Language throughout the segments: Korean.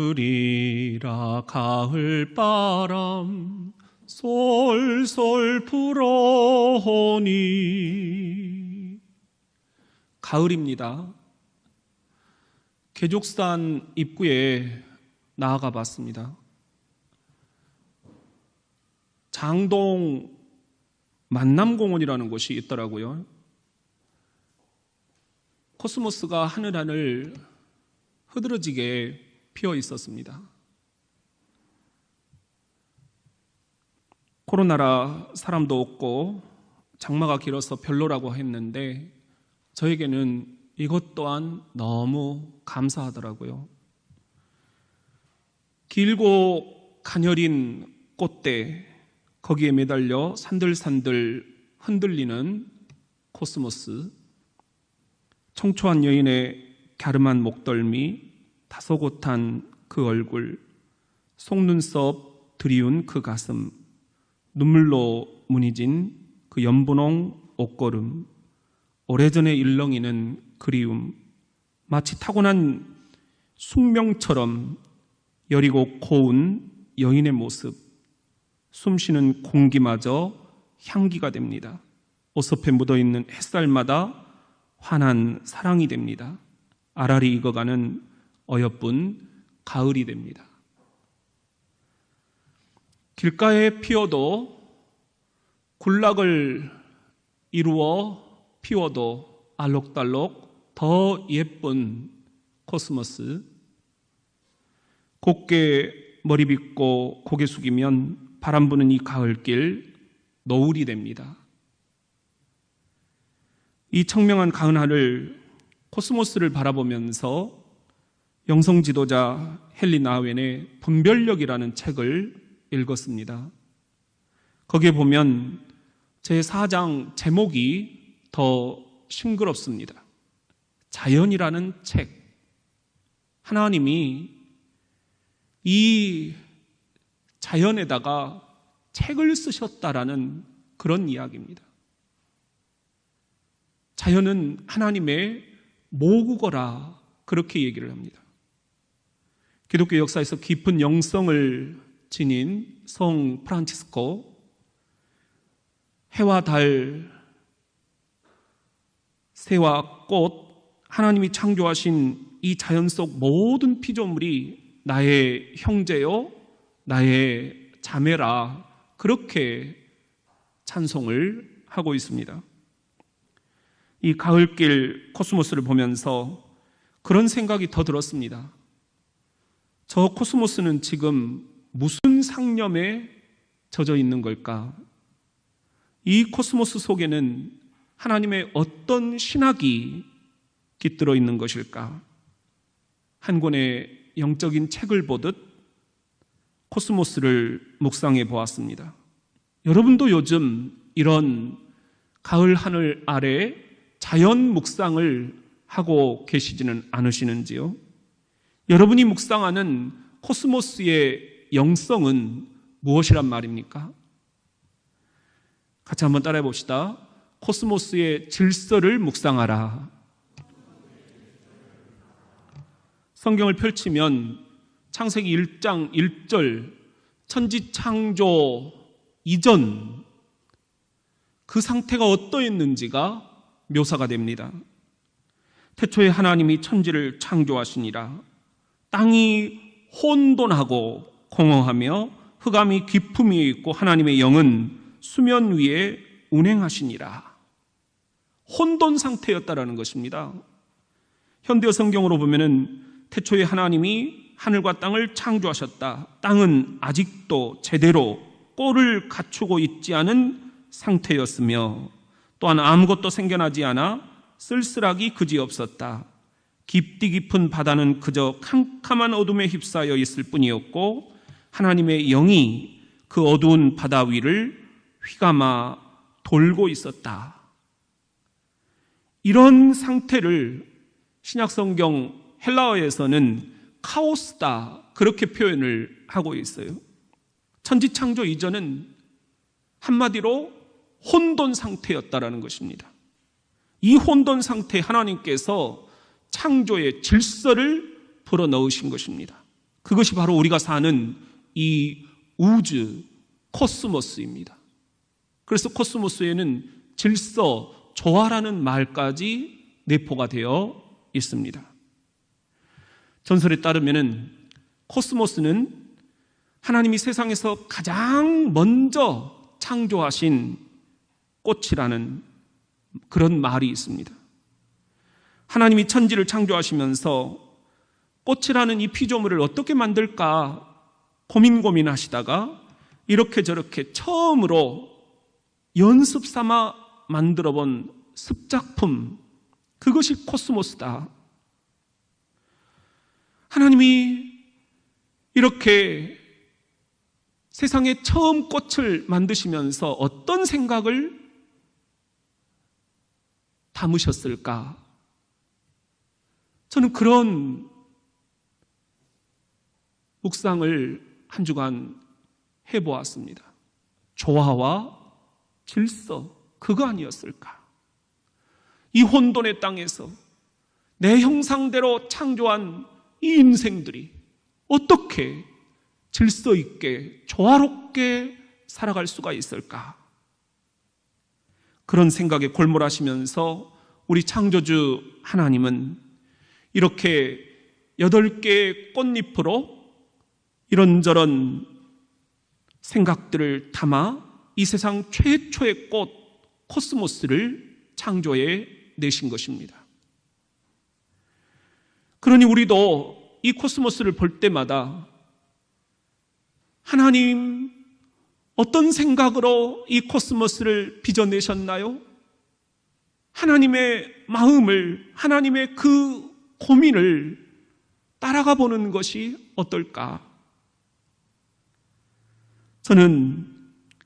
가을이라 가을바람 솔솔 불어오니. 가을입니다. 계족산 입구에 나아가 봤습니다. 장동 만남공원이라는 곳이 있더라고요. 코스모스가 하늘 흐드러지게 피어 있었습니다. 코로나라 사람도 없고 장마가 길어서 별로라고 했는데 저에게는 이것 또한 너무 감사하더라고요. 길고 가녀린 꽃대, 거기에 매달려 산들산들 흔들리는 코스모스, 청초한 여인의 갸름한 목덜미, 다소곳한 그 얼굴, 속눈썹 드리운 그 가슴, 눈물로 무늬진 그 연분홍 옷걸음, 오래전에 일렁이는 그리움, 마치 타고난 숙명처럼 여리고 고운 여인의 모습, 숨쉬는 공기마저 향기가 됩니다. 옷섭에 묻어있는 햇살마다 환한 사랑이 됩니다. 알알이 익어가는 어여쁜 가을이 됩니다. 길가에 피어도 군락을 이루어 피워도 알록달록 더 예쁜 코스모스, 곱게 머리 빗고 고개 숙이면 바람 부는 이 가을길 노을이 됩니다. 이 청명한 가을 하늘 코스모스를 바라보면서 영성 지도자 헨리 나우엔의 분별력이라는 책을 읽었습니다. 거기에 보면 제4장 제목이 더 싱그럽습니다. 자연이라는 책. 하나님이 이 자연에다가 책을 쓰셨다라는 그런 이야기입니다. 자연은 하나님의 모국어라, 그렇게 얘기를 합니다. 기독교 역사에서 깊은 영성을 지닌 성 프란치스코, 해와 달, 새와 꽃, 하나님이 창조하신 이 자연 속 모든 피조물이 나의 형제요, 나의 자매라, 그렇게 찬송을 하고 있습니다. 이 가을길 코스모스를 보면서 그런 생각이 더 들었습니다. 저 코스모스는 지금 무슨 상념에 젖어 있는 걸까? 이 코스모스 속에는 하나님의 어떤 신학이 깃들어 있는 것일까? 한 권의 영적인 책을 보듯 코스모스를 묵상해 보았습니다. 여러분도 요즘 이런 가을 하늘 아래 자연 묵상을 하고 계시지는 않으시는지요? 여러분이 묵상하는 코스모스의 영성은 무엇이란 말입니까? 같이 한번 따라해 봅시다. 코스모스의 질서를 묵상하라. 성경을 펼치면 창세기 1장 1절, 천지창조 이전 그 상태가 어떠했는지가 묘사가 됩니다. 태초에 하나님이 천지를 창조하시니라. 땅이 혼돈하고 공허하며 흑암이 깊음 위에 있고 하나님의 영은 수면 위에 운행하시니라. 혼돈 상태였다라는 것입니다. 현대어 성경으로 보면은 태초에 하나님이 하늘과 땅을 창조하셨다. 땅은 아직도 제대로 꼴을 갖추고 있지 않은 상태였으며 또한 아무것도 생겨나지 않아 쓸쓸하기 그지없었다. 깊디 깊은 바다는 그저 캄캄한 어둠에 휩싸여 있을 뿐이었고 하나님의 영이 그 어두운 바다 위를 휘감아 돌고 있었다. 이런 상태를 신약성경 헬라어에서는 카오스다, 그렇게 표현을 하고 있어요. 천지창조 이전은 한마디로 혼돈 상태였다라는 것입니다. 이 혼돈 상태에 하나님께서 창조의 질서를 불어넣으신 것입니다. 그것이 바로 우리가 사는 이 우주, 코스모스입니다. 그래서 코스모스에는 질서, 조화라는 말까지 내포가 되어 있습니다. 전설에 따르면 코스모스는 하나님이 세상에서 가장 먼저 창조하신 꽃이라는 그런 말이 있습니다. 하나님이 천지를 창조하시면서 꽃이라는 이 피조물을 어떻게 만들까 고민하시다가 이렇게 저렇게 처음으로 연습 삼아 만들어 본 습작품, 그것이 코스모스다. 하나님이 이렇게 세상에 처음 꽃을 만드시면서 어떤 생각을 담으셨을까? 저는 그런 묵상을 한 주간 해보았습니다. 조화와 질서, 그거 아니었을까? 이 혼돈의 땅에서 내 형상대로 창조한 이 인생들이 어떻게 질서 있게 조화롭게 살아갈 수가 있을까? 그런 생각에 골몰하시면서 우리 창조주 하나님은 이렇게 8개의 꽃잎으로 이런저런 생각들을 담아 이 세상 최초의 꽃 코스모스를 창조해 내신 것입니다. 그러니 우리도 이 코스모스를 볼 때마다 하나님 어떤 생각으로 이 코스모스를 빚어내셨나요? 하나님의 마음을, 하나님의 그 고민을 따라가 보는 것이 어떨까? 저는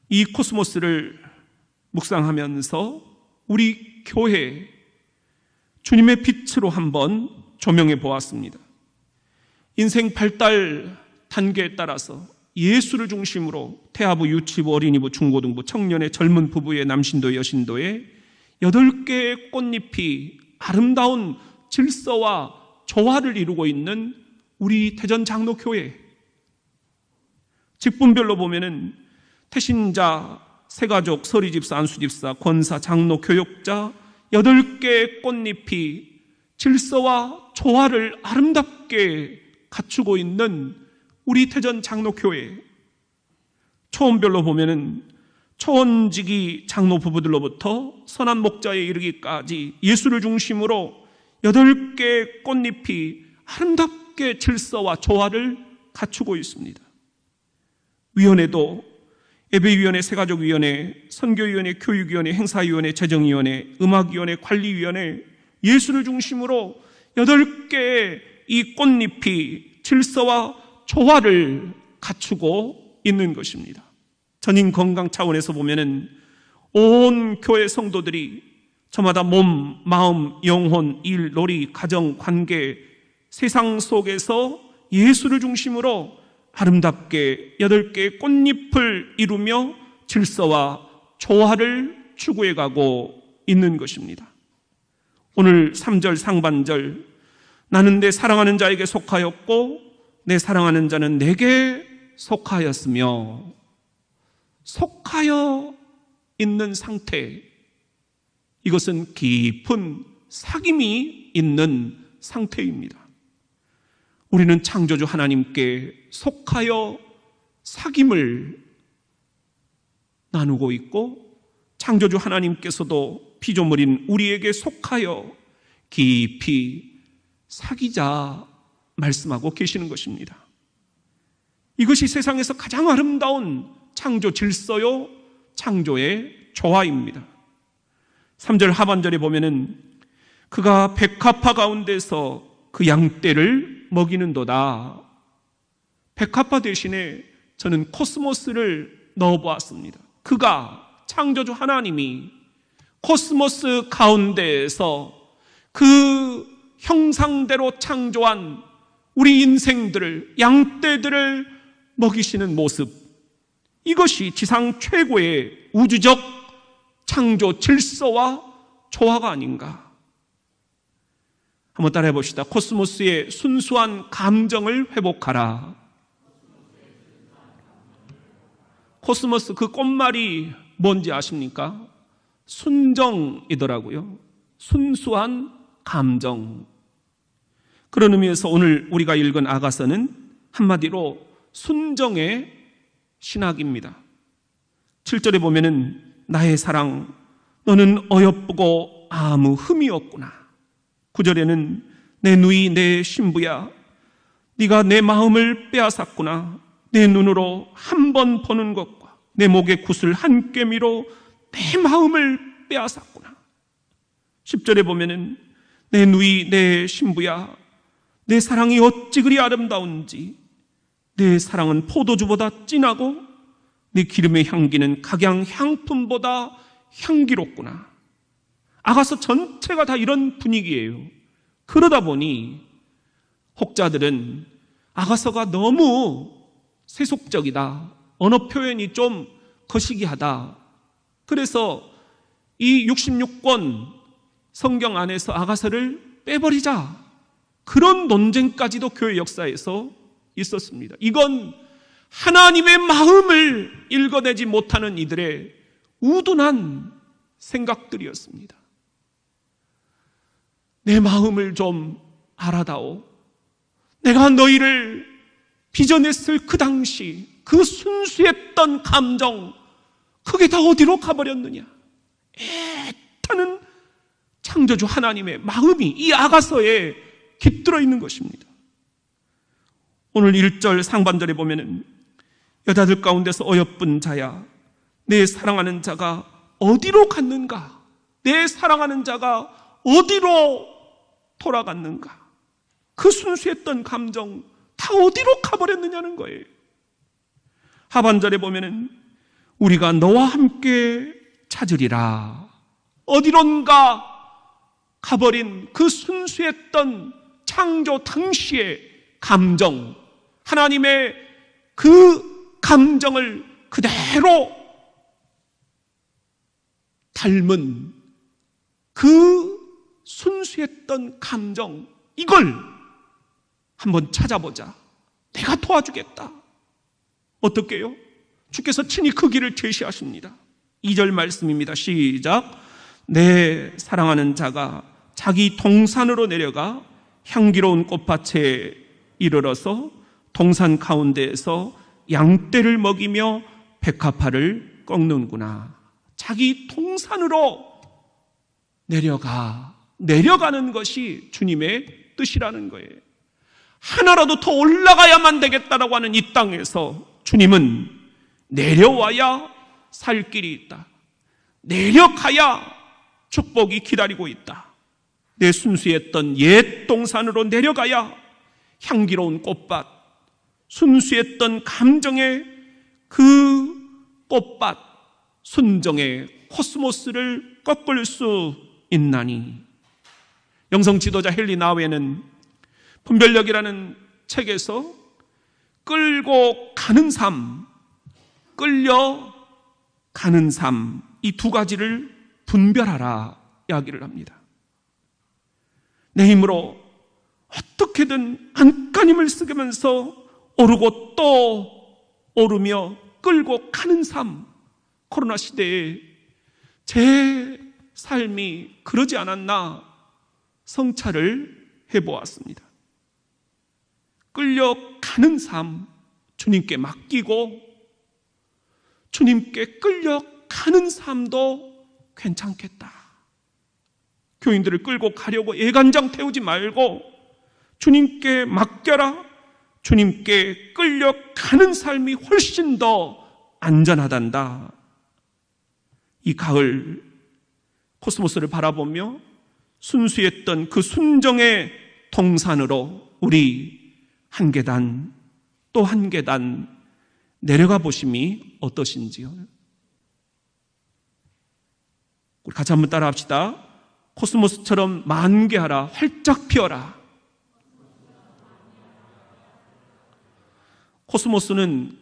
이 코스모스를 묵상하면서 우리 교회 주님의 빛으로 한번 조명해 보았습니다. 인생 발달 단계에 따라서 예수를 중심으로 태아부, 유치부, 어린이부, 중고등부, 청년의 젊은 부부의 남신도, 여신도의 8개의 꽃잎이 아름다운 질서와 조화를 이루고 있는 우리 대전 장로교회. 직분별로 보면은 태신자, 새가족, 서리집사, 안수집사, 권사, 장로, 교역자 8개의 꽃잎이 질서와 조화를 아름답게 갖추고 있는 우리 태전 장로교회. 초원별로 보면은 초원직이 장로 부부들로부터 선한 목자에 이르기까지 예수를 중심으로 8개의 꽃잎이 아름답게 질서와 조화를 갖추고 있습니다. 위원회도 예배위원회, 새가족위원회, 선교위원회, 교육위원회, 행사위원회, 재정위원회, 음악위원회, 관리위원회, 예수를 중심으로 8개의 이 꽃잎이 질서와 조화를 갖추고 있는 것입니다. 전인 건강 차원에서 보면은 온 교회 성도들이 저마다 몸, 마음, 영혼, 일, 놀이, 가정, 관계, 세상 속에서 예수를 중심으로 아름답게 8개의 꽃잎을 이루며 질서와 조화를 추구해 가고 있는 것입니다. 오늘 3절 상반절, 나는 내 사랑하는 자에게 속하였고 내 사랑하는 자는 내게 속하였으며, 속하여 있는 상태, 이것은 깊은 사귐이 있는 상태입니다. 우리는 창조주 하나님께 속하여 사귐을 나누고 있고, 창조주 하나님께서도 피조물인 우리에게 속하여 깊이 사귀자 말씀하고 계시는 것입니다. 이것이 세상에서 가장 아름다운 창조 질서요, 창조의 조화입니다. 3절 하반절에 보면은 그가 백합화 가운데서 그 양떼를 먹이는도다. 백합화 대신에 저는 코스모스를 넣어보았습니다. 그가, 창조주 하나님이 코스모스 가운데에서 그 형상대로 창조한 우리 인생들을, 양떼들을 먹이시는 모습, 이것이 지상 최고의 우주적 창조 질서와 조화가 아닌가. 한번 따라해 봅시다. 코스모스의 순수한 감정을 회복하라. 코스모스 그 꽃말이 뭔지 아십니까? 순정이더라고요. 순수한 감정. 그런 의미에서 오늘 우리가 읽은 아가서는 한마디로 순정의 신학입니다. 7절에 보면은 나의 사랑 너는 어여쁘고 아무 흠이 없구나. 9절에는 내 누이 내 신부야 네가 내 마음을 빼앗았구나. 내 눈으로 한 번 보는 것과 내 목의 굿을 한 꿰미로 내 마음을 빼앗았구나. 10절에 보면은 내 누이 내 신부야 내 사랑이 어찌 그리 아름다운지 내 사랑은 포도주보다 진하고 내 기름의 향기는 각양 향품보다 향기롭구나. 아가서 전체가 다 이런 분위기예요. 그러다 보니 혹자들은 아가서가 너무 세속적이다, 언어 표현이 좀 거시기하다, 그래서 이 66권 성경 안에서 아가서를 빼버리자, 그런 논쟁까지도 교회 역사에서 있었습니다. 이건 하나님의 마음을 읽어내지 못하는 이들의 우둔한 생각들이었습니다. 내 마음을 좀 알아다오. 내가 너희를 빚어냈을 그 당시 그 순수했던 감정, 그게 다 어디로 가버렸느냐. 애타는 창조주 하나님의 마음이 이 아가서에 깃들어 있는 것입니다. 오늘 1절 상반절에 보면은 여자들 가운데서 어여쁜 자야 내 사랑하는 자가 어디로 갔는가? 내 사랑하는 자가 어디로 돌아갔는가? 그 순수했던 감정 다 어디로 가버렸느냐는 거예요. 하반절에 보면은 우리가 너와 함께 찾으리라. 어디론가 가버린 그 순수했던 창조 당시의 감정, 하나님의 그 감정을 그대로 닮은 그 순수했던 감정, 이걸 한번 찾아보자. 내가 도와주겠다. 어떻게요? 주께서 친히 그 길을 제시하십니다. 2절 말씀입니다. 시작. 내 사랑하는 자가 자기 동산으로 내려가 향기로운 꽃밭에 이르러서 동산 가운데에서 양떼를 먹이며 백합화를 꺾는구나. 자기 동산으로 내려가는 것이 주님의 뜻이라는 거예요. 하나라도 더 올라가야만 되겠다라고 하는 이 땅에서 주님은 내려와야 살 길이 있다. 내려가야 축복이 기다리고 있다. 내 순수했던 옛 동산으로 내려가야 향기로운 꽃밭, 순수했던 감정의 그 꽃밭, 순정의 코스모스를 꺾을 수 있나니. 영성 지도자 헨리 나우에는 분별력이라는 책에서 끌고 가는 삶, 끌려가는 삶, 이 두 가지를 분별하라 이야기를 합니다. 내 힘으로 어떻게든 안간힘을 쓰면서 오르고 또 오르며 끌고 가는 삶, 코로나 시대에 제 삶이 그러지 않았나 성찰을 해보았습니다. 끌려가는 삶, 주님께 맡기고 주님께 끌려가는 삶도 괜찮겠다. 교인들을 끌고 가려고 애간장 태우지 말고 주님께 맡겨라. 주님께 끌려가는 삶이 훨씬 더 안전하단다. 이 가을 코스모스를 바라보며 순수했던 그 순정의 동산으로 우리 한 계단 또 한 계단 내려가 보심이 어떠신지요? 우리 같이 한번 따라 합시다. 코스모스처럼 만개하라. 활짝 피어라. 코스모스는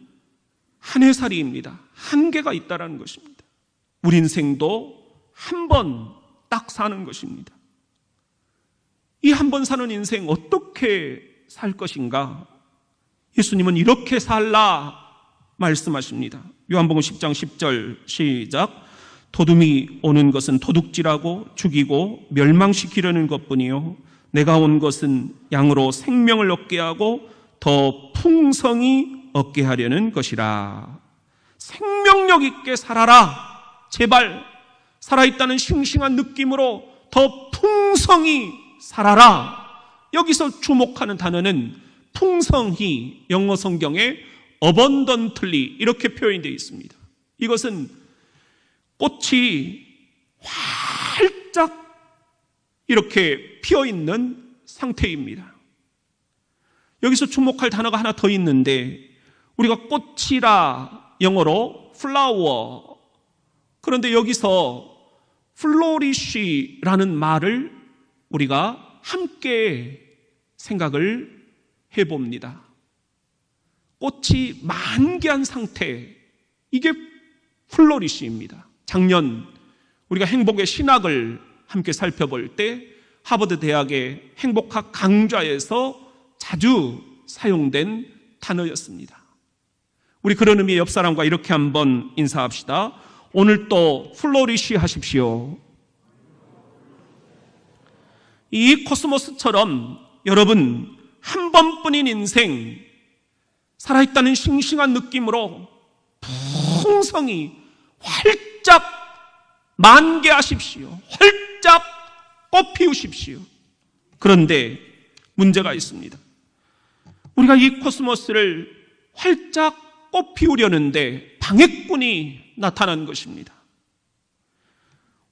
한 해살이입니다. 한계가 있다는 것입니다. 우리 인생도 한 번 딱 사는 것입니다. 이 한 번 사는 인생 어떻게 살 것인가? 예수님은 이렇게 살라 말씀하십니다. 요한복음 10장 10절 시작. 도둑이 오는 것은 도둑질하고 죽이고 멸망시키려는 것뿐이요 내가 온 것은 양으로 생명을 얻게 하고 더 풍성히 얻게 하려는 것이라. 생명력 있게 살아라. 제발 살아있다는 싱싱한 느낌으로 더 풍성히 살아라. 여기서 주목하는 단어는 풍성히, 영어 성경에 abundantly 이렇게 표현되어 있습니다. 이것은 꽃이 활짝 이렇게 피어있는 상태입니다. 여기서 주목할 단어가 하나 더 있는데, 우리가 꽃이라 영어로 flower, 그런데 여기서 flourish라는 말을 우리가 함께 생각을 해봅니다. 꽃이 만개한 상태, 이게 플로리시입니다. 작년 우리가 행복의 신학을 함께 살펴볼 때 하버드 대학의 행복학 강좌에서 자주 사용된 단어였습니다. 우리 그런 의미의 옆 사람과 이렇게 한번 인사합시다. 오늘 또 플로리시 하십시오. 이 코스모스처럼 여러분 한 번뿐인 인생, 살아있다는 싱싱한 느낌으로 풍성히 활짝 만개하십시오. 활짝 꽃 피우십시오. 그런데 문제가 있습니다. 우리가 이 코스모스를 활짝 꽃 피우려는데 방해꾼이 나타난 것입니다.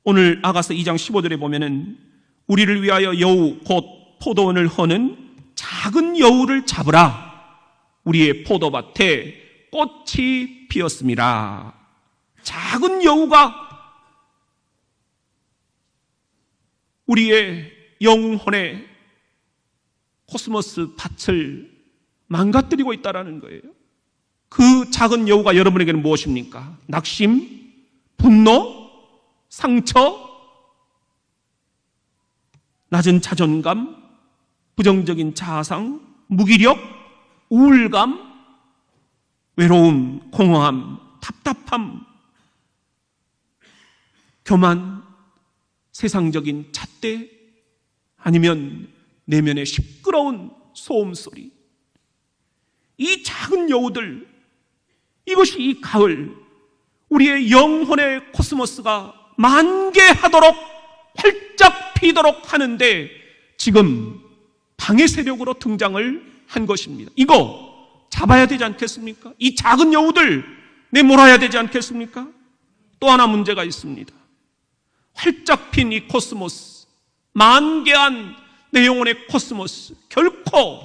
오늘 아가서 2장 15절에 보면은 우리를 위하여 여우 곧 포도원을 허는 작은 여우를 잡으라. 우리의 포도밭에 꽃이 피었습니다. 작은 여우가 우리의 영혼의 코스모스 밭을 망가뜨리고 있다는 거예요. 그 작은 여우가 여러분에게는 무엇입니까? 낙심, 분노, 상처, 낮은 자존감, 부정적인 자아상, 무기력, 우울감, 외로움, 공허함, 답답함, 교만, 세상적인 잣대, 아니면 내면의 시끄러운 소음소리. 이 작은 여우들, 이것이 이 가을 우리의 영혼의 코스모스가 만개하도록 활짝 피도록 하는데 지금 방해 세력으로 등장을 한 것입니다. 이거 잡아야 되지 않겠습니까? 이 작은 여우들 내몰아야 되지 않겠습니까? 또 하나 문제가 있습니다. 활짝 핀 이 코스모스, 만개한 내 영혼의 코스모스, 결코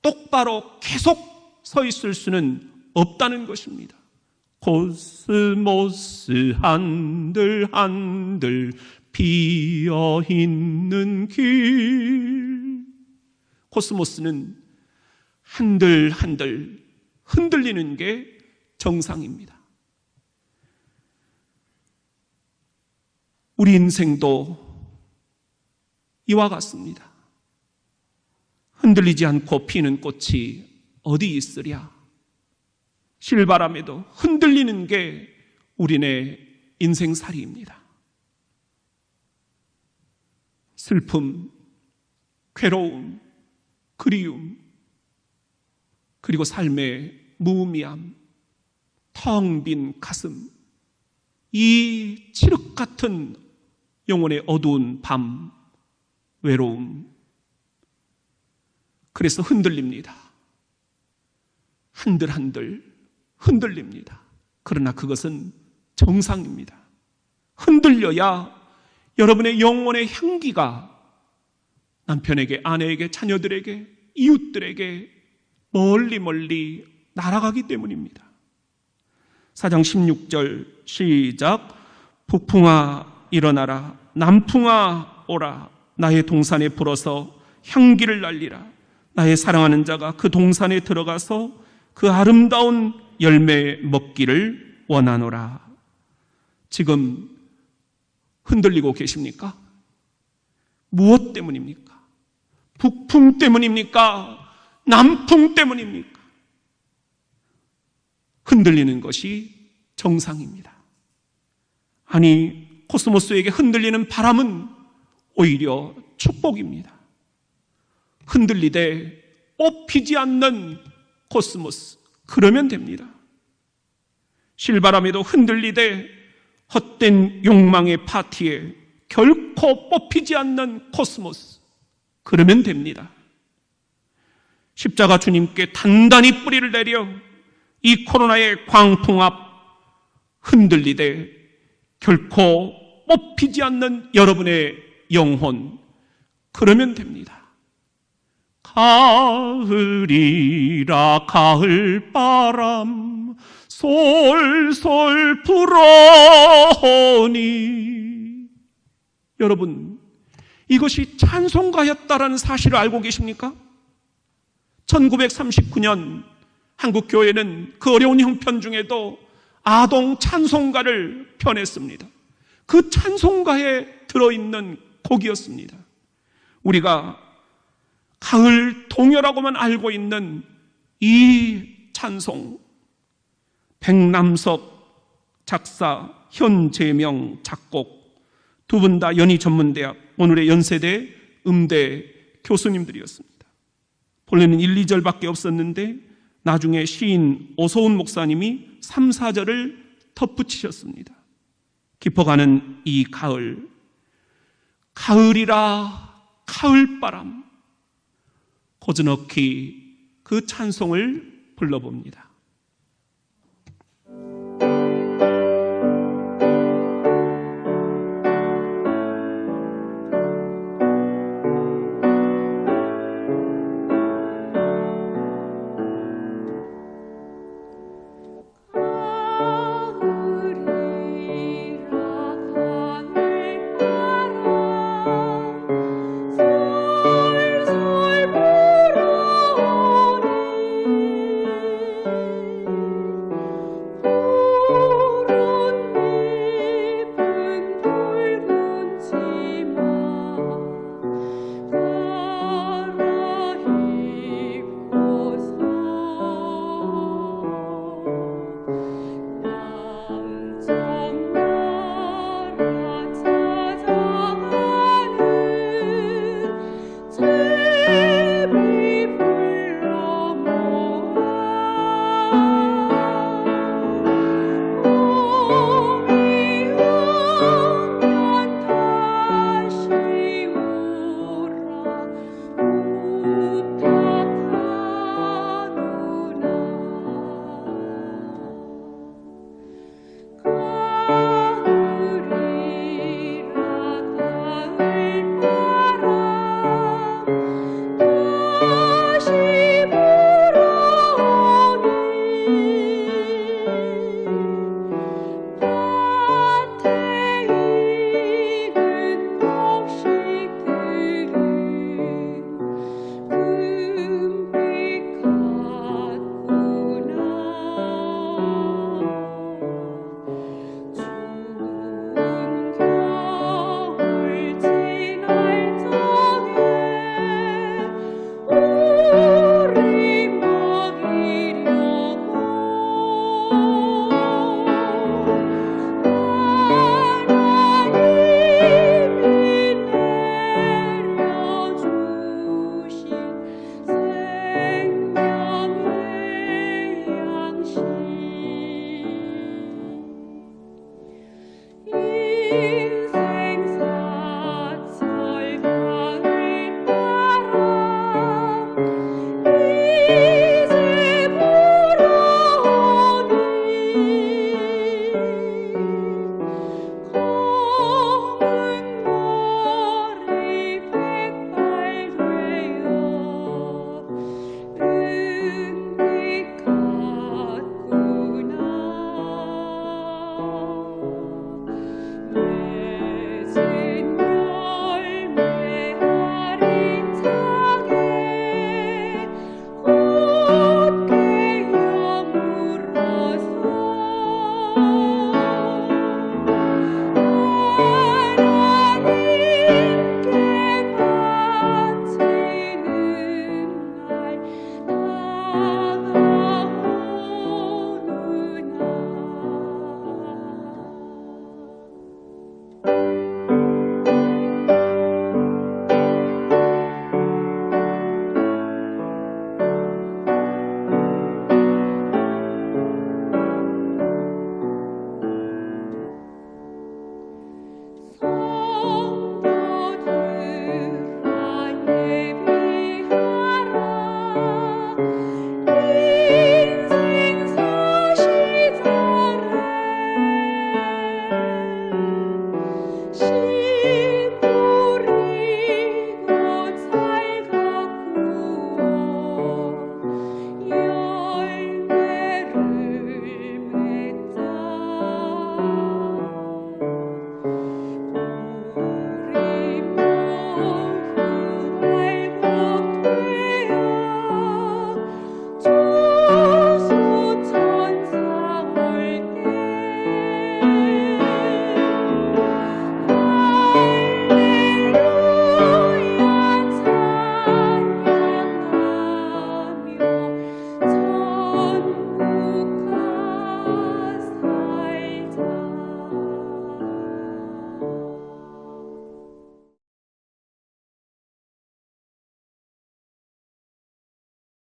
똑바로 계속 서 있을 수는 없다는 것입니다. 코스모스 한들 한들 피어 있는 길. 코스모스는 한들 한들 흔들리는 게 정상입니다. 우리 인생도 이와 같습니다. 흔들리지 않고 피는 꽃이 어디 있으랴? 실바람에도 흔들리는 게 우리네 인생살이입니다. 슬픔, 괴로움, 그리움, 그리고 삶의 무의미함, 텅 빈 가슴, 이 칠흑 같은 영혼의 어두운 밤, 외로움. 그래서 흔들립니다. 한들한들 흔들립니다. 그러나 그것은 정상입니다. 흔들려야 여러분의 영혼의 향기가 남편에게, 아내에게, 자녀들에게, 이웃들에게 멀리 멀리 날아가기 때문입니다. 4장 16절 시작. 북풍아 일어나라, 남풍아 오라. 나의 동산에 불어서 향기를 날리라. 나의 사랑하는 자가 그 동산에 들어가서 그 아름다운 열매 먹기를 원하노라. 지금 흔들리고 계십니까? 무엇 때문입니까? 북풍 때문입니까? 남풍 때문입니까? 흔들리는 것이 정상입니다. 아니, 코스모스에게 흔들리는 바람은 오히려 축복입니다. 흔들리되 뽑히지 않는 코스모스, 그러면 됩니다. 실바람에도 흔들리되 헛된 욕망의 파티에 결코 뽑히지 않는 코스모스, 그러면 됩니다. 십자가 주님께 단단히 뿌리를 내려 이 코로나의 광풍 앞 흔들리되 결코 뽑히지 않는 여러분의 영혼, 그러면 됩니다. 가을이라 가을바람 솔솔 불어오니, 여러분, 이것이 찬송가였다라는 사실을 알고 계십니까? 1939년 한국교회는 그 어려운 형편 중에도 아동 찬송가를 펴냈습니다. 그 찬송가에 들어있는 곡이었습니다. 우리가 가을 동요라고만 알고 있는 이 찬송, 백남섭 작사, 현재명 작곡, 두 분 다 연희전문대학 오늘의 연세대 음대 교수님들이었습니다. 본래는 1, 2절밖에 없었는데 나중에 시인 오소훈 목사님이 3, 4절을 덧붙이셨습니다. 깊어가는 이 가을, 가을이라 가을바람, 고즈넉히 그 찬송을 불러봅니다.